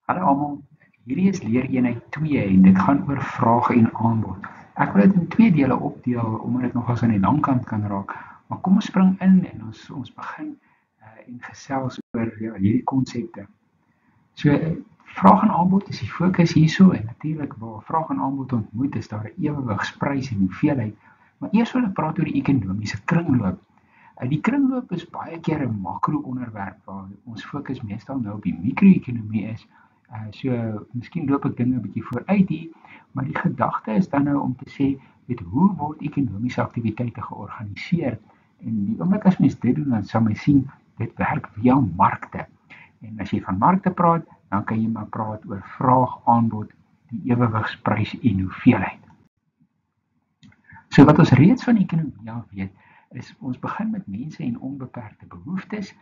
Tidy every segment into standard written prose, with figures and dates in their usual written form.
Hallo almal, hierdie is leereenheid 2 en dit gaan oor vraag en aanbod. Ek wil dit in twee dele opdeel omdat dit nogals aan die lang kant kan raak. Maar kom ons spring in en ons begin en gesels oor hierdie konsepte. So vraag en aanbod is die fokus hierso en natuurlik waar vraag en aanbod ontmoet is daar 'n ewewigsprys en hoeveelheid. Maar eers wil ek praat oor die ekonomiese kringloop. Die kringloop is baie keer 'n makro-onderwerp waar ons fokus meestal nou op die mikro-ekonomie is. So miskien loop ek dinge 'n bietjie vooruit hier, maar die gedagte is dan nou om te sê, hoe word ekonomiese aktiwiteite georganiseer? En die oomblik as mens dit doen, dan sal mens sien dit werk via markte. En as jy van markte praat, dan kan jy maar praat oor vraag, aanbod, die ewewigsprys en hoeveelheid. So wat ons reeds van ekonomie af weet, is ons begin met mense en onbeperkte behoeftes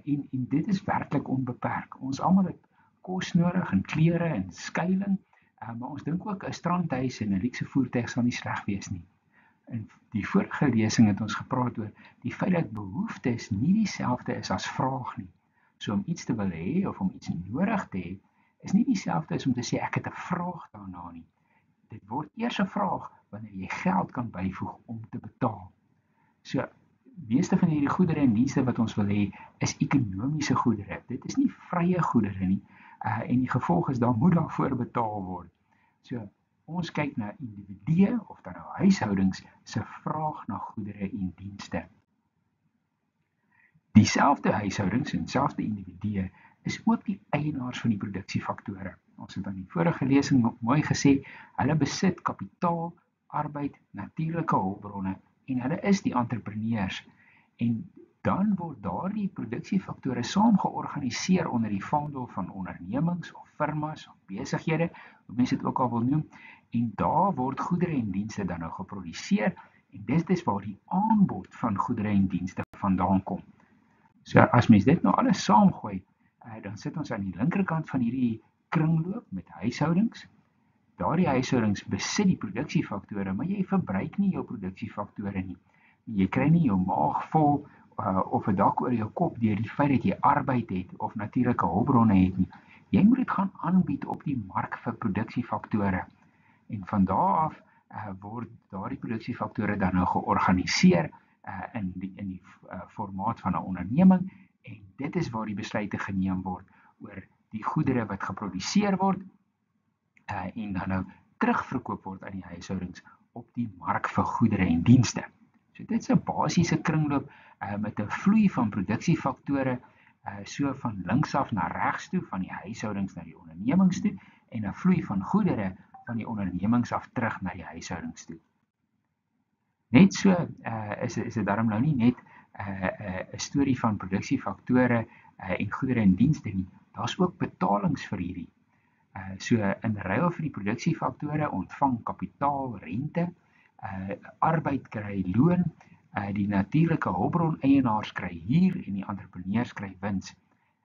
en dit is werklik onbeperk. Ons almal het kos nodig en klere en skuiling, maar ons dink ook 'n strandhuis en 'n luukse voertuig sal nie sleg wees nie. In die vorige lesing het ons gepraat oor die feit dat behoeftes nie dieselfde is as vraag nie. So om iets te wil hê of om iets nodig te hê, is nie dieselfde as om te sê ek het 'n vraag daarna nie. Dit word eers 'n vraag wanneer jy geld kan byvoeg om te betaal. So meeste van hierdie goedere en dienste wat ons wil hê, is ekonomiese goedere. Dit is nie vrye goedere nie. En die gevolg is daar moet daarvoor betaal word. So ons kyk na individue of dan nou huishoudings se vraag na goedere en dienste. Dieselfde huishoudings en selfde individue is ook die eienaars van die produksiefaktore. Ons het aan die vorige lesing mooi gesê, hulle besit kapitaal, arbeid, natuurlike hulpbronne en hulle is die entrepreneurs. En dan word daardie produksiefaktore saam georganiseer onder die vaandel van ondernemings of firmas of besighede, hoe mense dit ook al wil noem, en daar word goedere en dienste dan nou geproduseer en dit is waar die aanbod van goedere en dienste vandaan kom. So as mens dit nou alles saamgooi, dan sit ons aan die linkerkant van hierdie kringloop met huishoudings. Daardie huishoudings besit die produksiefaktore, maar jy verbruik nie jou produksiefaktore nie. Jy kry nie jou maag vol of 'n dak oor jou kop deur die feit dat jy arbeid het of natuurlike hulpbronne het nie. Jy moet dit gaan aanbied op die mark vir produksiefaktore. En van daar af word daardie produksiefaktore dan nou georganiseer in die formaat van 'n onderneming en dit is waar die besluite geneem word oor die goedere wat geproduseer word en dan nou terugverkoop word aan die huishoudings op die mark vir goedere en dienste. So dit is 'n basiese kringloop met 'n vloei van produksiefaktore so van links af na regs toe, van die huishoudings na die ondernemings toe en 'n vloei van goedere van die ondernemings af terug na die huishoudings toe. Net so is dit daarom nou nie net 'n storie van produksiefaktore en goedere en dienste nie. Daar's ook betalings vir hierdie. So in ruil vir die produksiefaktore ontvang kapitaal rente, arbeid kry loon, die natuurlike hulpbron eienaars kry huur en die entrepreneurs kry wins.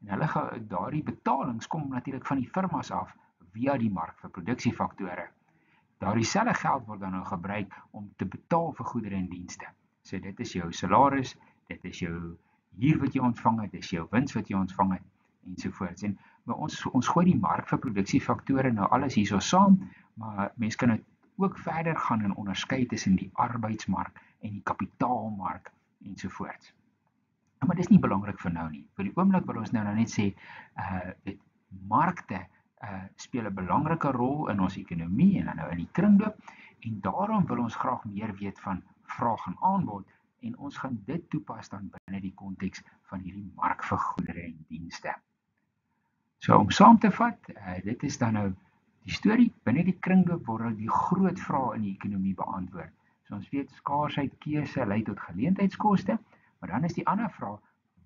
En daardie betalings kom natuurlik van die firmas af via die mark vir produksiefaktore. Daardie selfe geld word dan nou gebruik om te betaal vir goedere en dienste. So dit is jou salaris, dit is jou huur wat jy ontvang het, dit is jou wins wat jy ontvang het ensovoorts. En maar ons gooi die mark vir produksiefaktore nou alles hierso saam, maar mens kan dit ook verder gaan en onderskei tussen die arbeidsmark en die kapitaalmark ensovoorts. Maar dis nie belangrik vir nou nie. Vir die oomblik wil ons nou net sê markte speel 'n belangrike rol in ons ekonomie en dan nou in die kringloop en daarom wil ons graag meer weet van vraag en aanbod en ons gaan dit toepas dan binne die konteks van hierdie mark vir goedere en dienste. So om saam te vat, dit is dan nou die storie binne die kringloop word die groot vrae in die ekonomie beantwoord. So ons weet skaarsheid, keuse lei tot geleentheidskoste, maar dan is die ander vraag,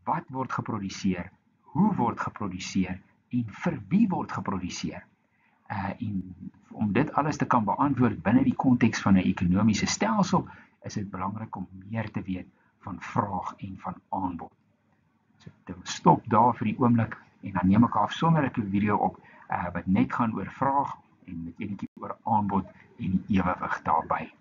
wat word geproduseer? Hoe word geproduseer? En vir wie word geproduseer? En om dit alles te kan beantwoord binne die konteks van 'n ekonomiese stelsel, is dit belangrik om meer te weet van vraag en van aanbod. So dit stop daar vir die oomblik en dan neem ek afsonderlike video op wat net gaan oor vraag en met enetjie oor aanbod en die ewewig daarbey.